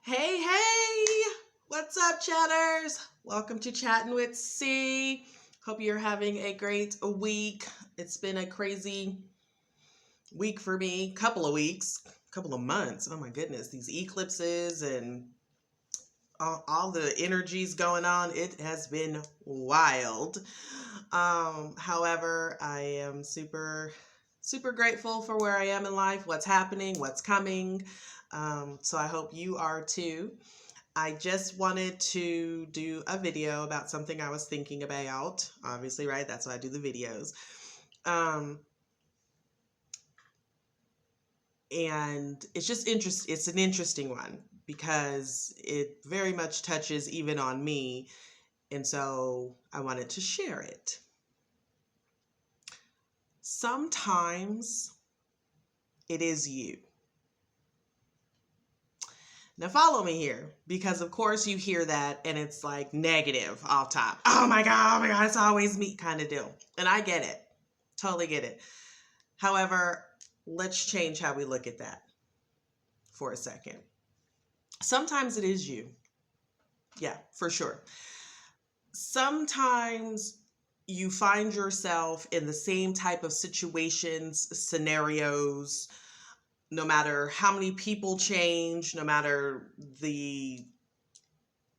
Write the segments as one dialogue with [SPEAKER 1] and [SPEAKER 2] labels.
[SPEAKER 1] Hey, hey! What's up, chatters? Welcome to Chatting with C. Hope you're having a great week. It's been a crazy week for me. Couple of weeks, couple of months. Oh my goodness, these eclipses and all the energies going on. It has been wild. However, I am super grateful for where I am in life, what's happening, what's coming. So I hope you are too. I just wanted to do a video about something I was thinking about. Obviously, right? That's why I do the videos. And it's just it's an interesting one because it very much touches even on me. And so I wanted to share it. Sometimes it is you. Now follow me here, because of course you hear that and it's like negative off top. Oh my God, it's always me kind of deal. And I get it. Totally get it. However, let's change how we look at that for a second. Sometimes it is you. Yeah, for sure. Sometimes you find yourself in the same type of situations, scenarios, no matter how many people change, no matter the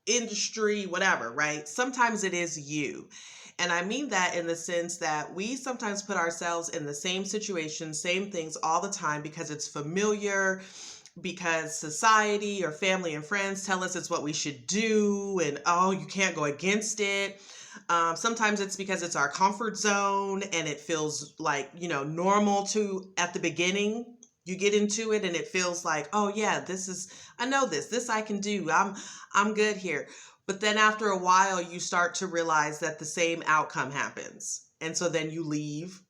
[SPEAKER 1] industry, whatever, right? Sometimes it is you. And I mean that in the sense that we sometimes put ourselves in the same situation, same things all the time because it's familiar, because society or family and friends tell us it's what we should do, and oh, you can't go against it. Sometimes it's because it's our comfort zone and it feels like, normal to at the beginning. You get into it and it feels like, oh yeah, I know this I can do. I'm good here. But then after a while, you start to realize that the same outcome happens. And so then you leave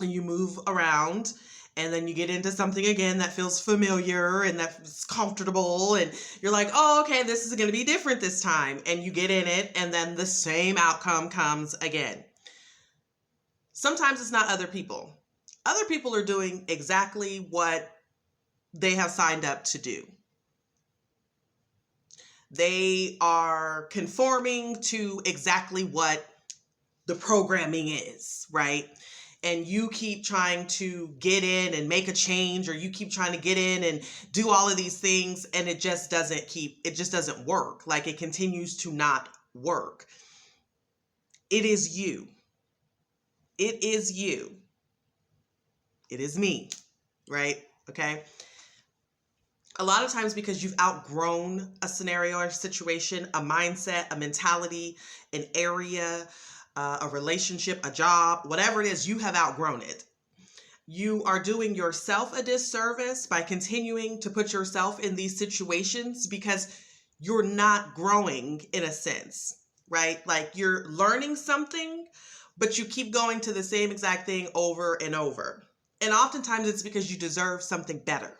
[SPEAKER 1] and you move around, and then you get into something again that feels familiar and that's comfortable. And you're like, oh, okay, this is going to be different this time. And you get in it, and then the same outcome comes again. Sometimes it's not other people. Other people are doing exactly what they have signed up to do. They are conforming to exactly what the programming is, right? And you keep trying to get in and make a change, or you keep trying to get in and do all of these things, and it just doesn't work. Like, it continues to not work. It is you. It is you. It is me, right? Okay. A lot of times because you've outgrown a scenario or situation, a mindset, a mentality, an area, a relationship, a job, whatever it is, you have outgrown it. You are doing yourself a disservice by continuing to put yourself in these situations because you're not growing, in a sense, right? Like, you're learning something, but you keep going to the same exact thing over and over. And oftentimes it's because you deserve something better.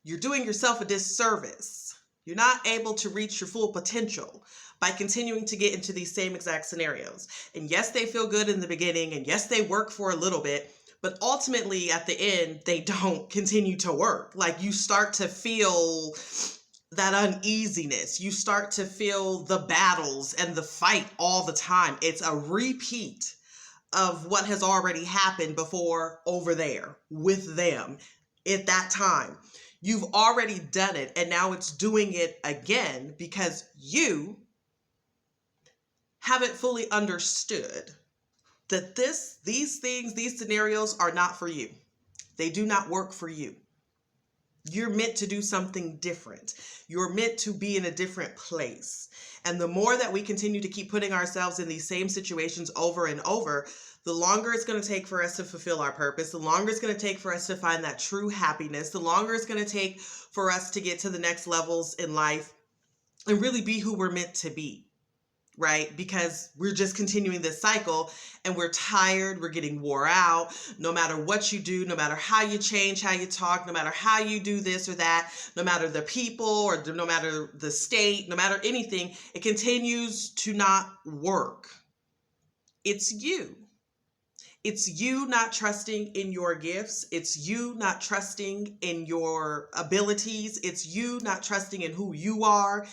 [SPEAKER 1] You're doing yourself a disservice. You're not able to reach your full potential by continuing to get into these same exact scenarios. And yes, they feel good in the beginning, and yes, they work for a little bit, but ultimately at the end, they don't continue to work. Like, you start to feel that uneasiness. You start to feel the battles and the fight all the time. It's a repeat of what has already happened before over there with them at that time. You've already done it, and now it's doing it again because you haven't fully understood that these things, these scenarios are not for you. They do not work for you. You're meant to do something different. You're meant to be in a different place. And the more that we continue to keep putting ourselves in these same situations over and over, the longer it's going to take for us to fulfill our purpose, the longer it's going to take for us to find that true happiness, the longer it's going to take for us to get to the next levels in life and really be who we're meant to be, right? Because we're just continuing this cycle and we're tired, we're getting wore out. No matter what you do, no matter how you change, how you talk, no matter how you do this or that, no matter the people or no matter the state, no matter anything, it continues to not work. It's you. It's you not trusting in your gifts. It's you not trusting in your abilities. It's you not trusting in who you are.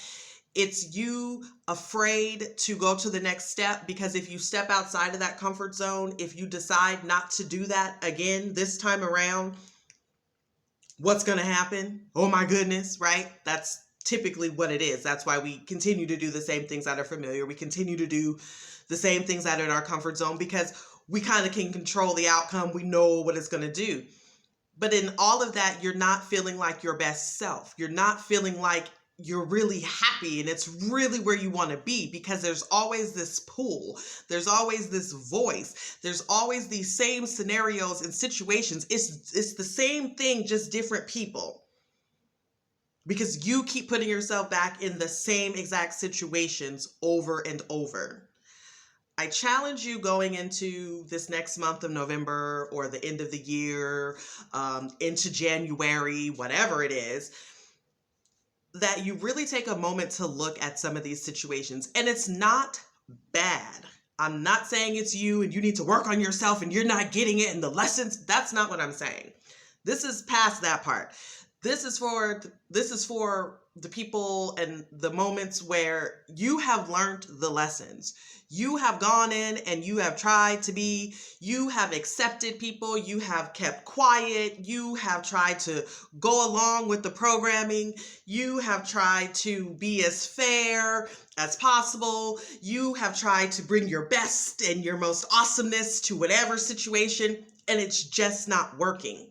[SPEAKER 1] It's you afraid to go to the next step, because if you step outside of that comfort zone, if you decide not to do that again this time around, what's going to happen? Oh my goodness, right? That's typically what it is. That's why we continue to do the same things that are familiar. We continue to do the same things that are in our comfort zone because we kind of can control the outcome. We know what it's going to do. But in all of that, you're not feeling like your best self. You're not feeling like you're really happy and it's really where you want to be, because there's always this pull. There's always this voice. There's always these same scenarios and situations. It's the same thing, just different people. Because you keep putting yourself back in the same exact situations over and over. I challenge you going into this next month of November or the end of the year, into January, whatever it is, that you really take a moment to look at some of these situations. And it's not bad. I'm not saying it's you and you need to work on yourself and you're not getting it and the lessons. That's not what I'm saying. This is past that part. This is for the people and the moments where you have learned the lessons. You have gone in and you have tried to be, you have accepted people, you have kept quiet, you have tried to go along with the programming, you have tried to be as fair as possible, you have tried to bring your best and your most awesomeness to whatever situation, and it's just not working.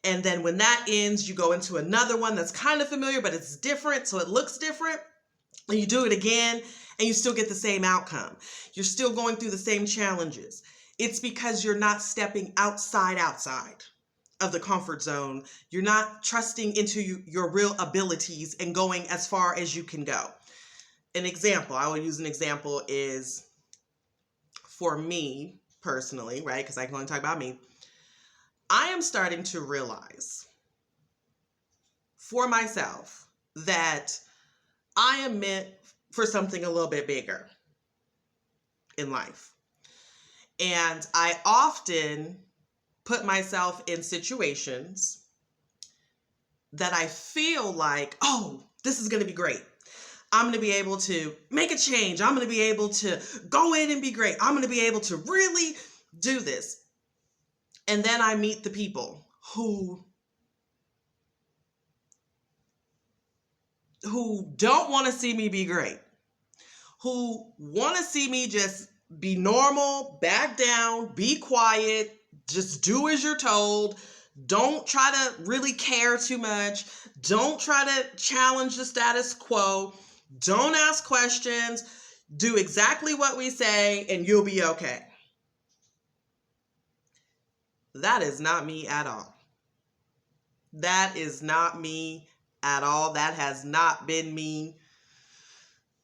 [SPEAKER 1] And then when that ends, you go into another one that's kind of familiar, but it's different, so it looks different. And you do it again, and you still get the same outcome. You're still going through the same challenges. It's because you're not stepping outside of the comfort zone. You're not trusting into your real abilities and going as far as you can go. An example, I will use an example is for me personally, right? Because I can only talk about me. I am starting to realize for myself that I am meant for something a little bit bigger in life. And I often put myself in situations that I feel like, oh, this is going to be great. I'm going to be able to make a change. I'm going to be able to go in and be great. I'm going to be able to really do this. And then I meet the people who don't want to see me be great, who want to see me just be normal, back down, be quiet, just do as you're told. Don't try to really care too much. Don't try to challenge the status quo. Don't ask questions. Do exactly what we say and you'll be okay. That is not me at all. That is not me at all. That has not been me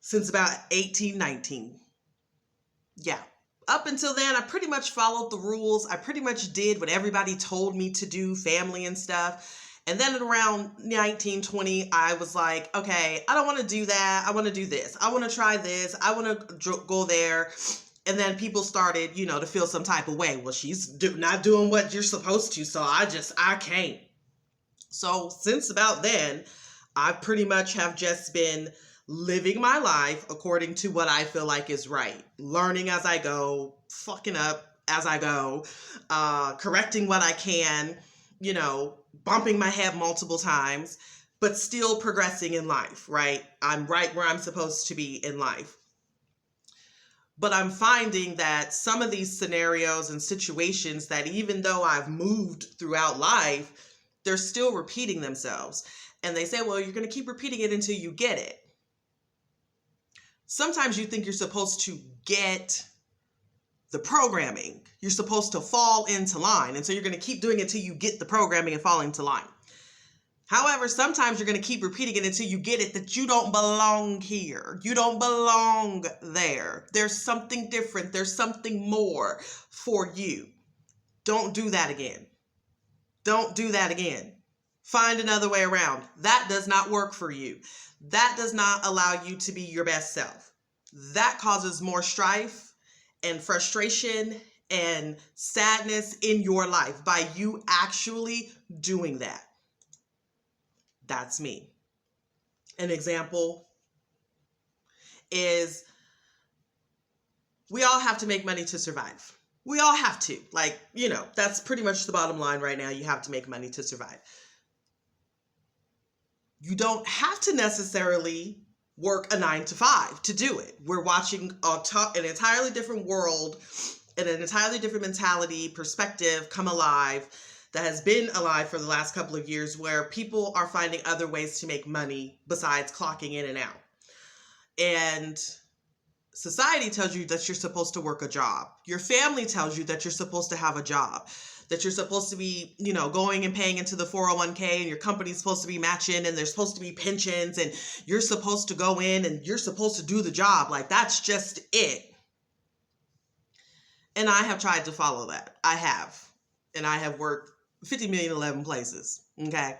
[SPEAKER 1] since about 18, 19. Yeah. Up until then, I pretty much followed the rules. I pretty much did what everybody told me to do, family and stuff. And then at around 19, 20, I was like, okay, I don't want to do that. I want to do this. I want to try this. I want to go there. And then people started, to feel some type of way. Well, she's not doing what you're supposed to, so I can't. So since about then, I pretty much have just been living my life according to what I feel like is right. Learning as I go, fucking up as I go, correcting what I can, bumping my head multiple times, but still progressing in life, right? I'm right where I'm supposed to be in life. But I'm finding that some of these scenarios and situations that even though I've moved throughout life, they're still repeating themselves. And they say, well, you're going to keep repeating it until you get it. Sometimes you think you're supposed to get the programming. You're supposed to fall into line. And so you're going to keep doing it until you get the programming and fall into line. However, sometimes you're going to keep repeating it until you get it that you don't belong here. You don't belong there. There's something different. There's something more for you. Don't do that again. Don't do that again. Find another way around. That does not work for you. That does not allow you to be your best self. That causes more strife and frustration and sadness in your life by you actually doing that. That's me. An example is we all have to make money to survive. We all have to. Like, that's pretty much the bottom line right now. You have to make money to survive. You don't have to necessarily work a 9 to 5 to do it. We're watching an entirely different world and an entirely different mentality, perspective come alive that has been alive for the last couple of years, where people are finding other ways to make money besides clocking in and out. And society tells you that you're supposed to work a job. Your family tells you that you're supposed to have a job, that you're supposed to be, going and paying into the 401k, and your company's supposed to be matching, and there's supposed to be pensions, and you're supposed to go in and you're supposed to do the job. Like, that's just it. And I have tried to follow that. I have. And I have worked 50,011,000 places. Okay.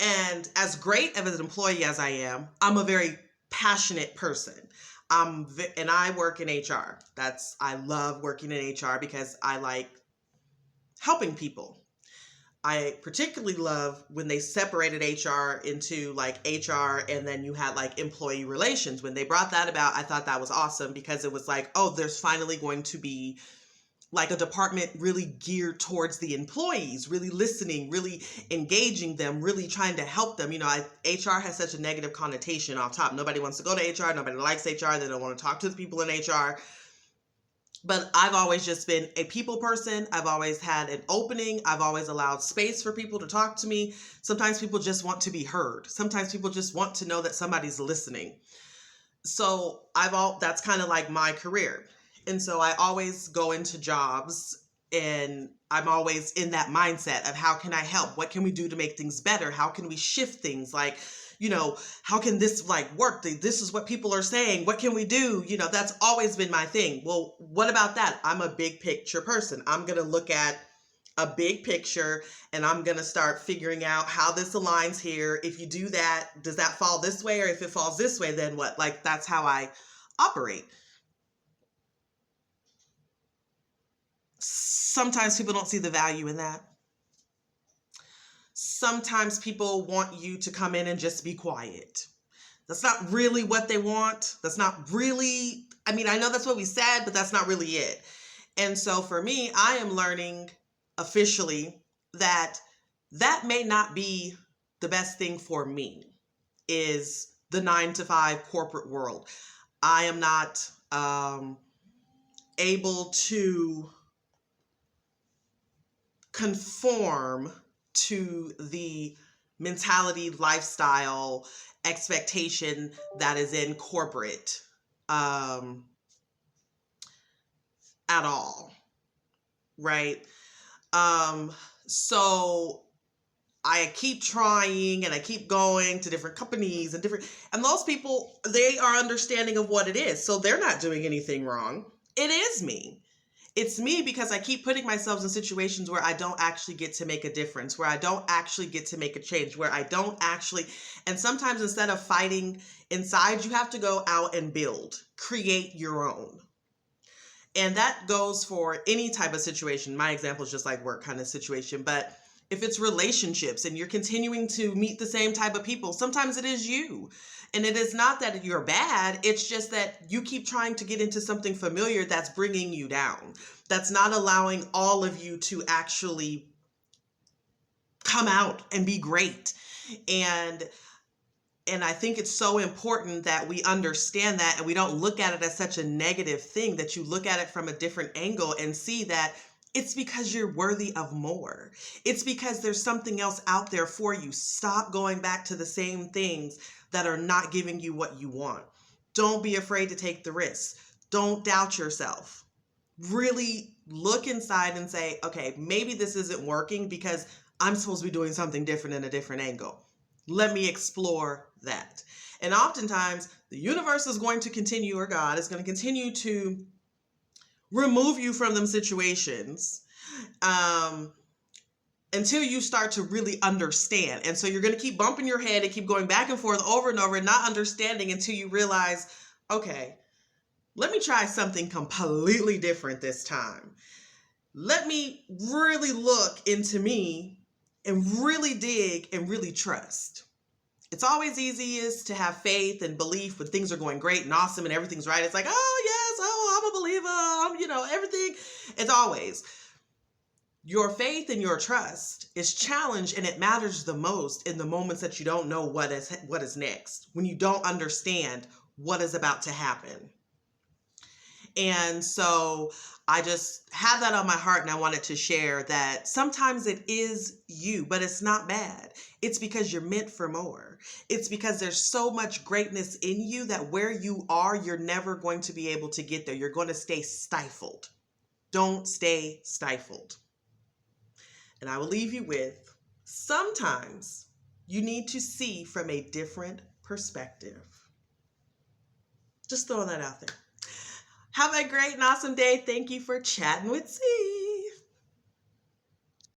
[SPEAKER 1] And as great of an employee as I am, I'm a very passionate person. And I work in HR. I love working in HR because I like helping people. I particularly love when they separated HR into like HR and then you had like employee relations. When they brought that about, I thought that was awesome because it was like, oh, there's finally going to be like a department really geared towards the employees, really listening, really engaging them, really trying to help them. HR has such a negative connotation off top. Nobody wants to go to HR. Nobody likes HR. They don't want to talk to the people in HR. But I've always just been a people person. I've always had an opening. I've always allowed space for people to talk to me. Sometimes people just want to be heard. Sometimes people just want to know that somebody's listening. So that's kind of like my career. And so I always go into jobs and I'm always in that mindset of how can I help? What can we do to make things better? How can we shift things? Like, how can this work? This is what people are saying. What can we do? That's always been my thing. Well, what about that? I'm a big picture person. I'm going to look at a big picture and I'm going to start figuring out how this aligns here. If you do that, does that fall this way? Or if it falls this way, then what? Like, that's how I operate. Sometimes people don't see the value in that. Sometimes people want you to come in and just be quiet. That's not really what they want. That's not really, I know that's what we said, but that's not really it. And so for me, I am learning officially that may not be the best thing for me, is the 9 to 5 corporate world. I am not able to conform to the mentality, lifestyle, expectation that is in corporate at all, right? So I keep trying and I keep going to different companies and those people, they are understanding of what it is. So they're not doing anything wrong. It is me. It's me because I keep putting myself in situations where I don't actually get to make a difference, where I don't actually get to make a change, where I don't actually, and sometimes instead of fighting inside, you have to go out and build, create your own. And that goes for any type of situation. My example is just like work kind of situation, but if it's relationships and you're continuing to meet the same type of people, sometimes it is you. And it is not that you're bad. It's just that you keep trying to get into something familiar that's bringing you down. That's not allowing all of you to actually come out and be great. And I think it's so important that we understand that and we don't look at it as such a negative thing, that you look at it from a different angle and see that it's because you're worthy of more. It's because there's something else out there for you. Stop going back to the same things that are not giving you what you want. Don't be afraid to take the risk. Don't doubt yourself. Really look inside and say, okay, maybe this isn't working because I'm supposed to be doing something different in a different angle. Let me explore that. And oftentimes the universe is going to continue, or God is going to continue to remove you from them situations until you start to really understand. And so you're going to keep bumping your head and keep going back and forth over and over and not understanding until you realize, okay, let me try something completely different this time. Let me really look into me and really dig and really trust. It's always easiest to have faith and belief when things are going great and awesome and everything's right. It's like, oh, yes, oh, I'm a believer. Everything. It's always. Your faith and your trust is challenged, and it matters the most in the moments that you don't know what is next, when you don't understand what is about to happen. And so I just had that on my heart, and I wanted to share that sometimes it is you, but it's not bad. It's because you're meant for more. It's because there's so much greatness in you that where you are, you're never going to be able to get there. You're going to stay stifled. Don't stay stifled. And I will leave you with, sometimes you need to see from a different perspective. Just throwing that out there. Have a great and awesome day. Thank you for chatting with C.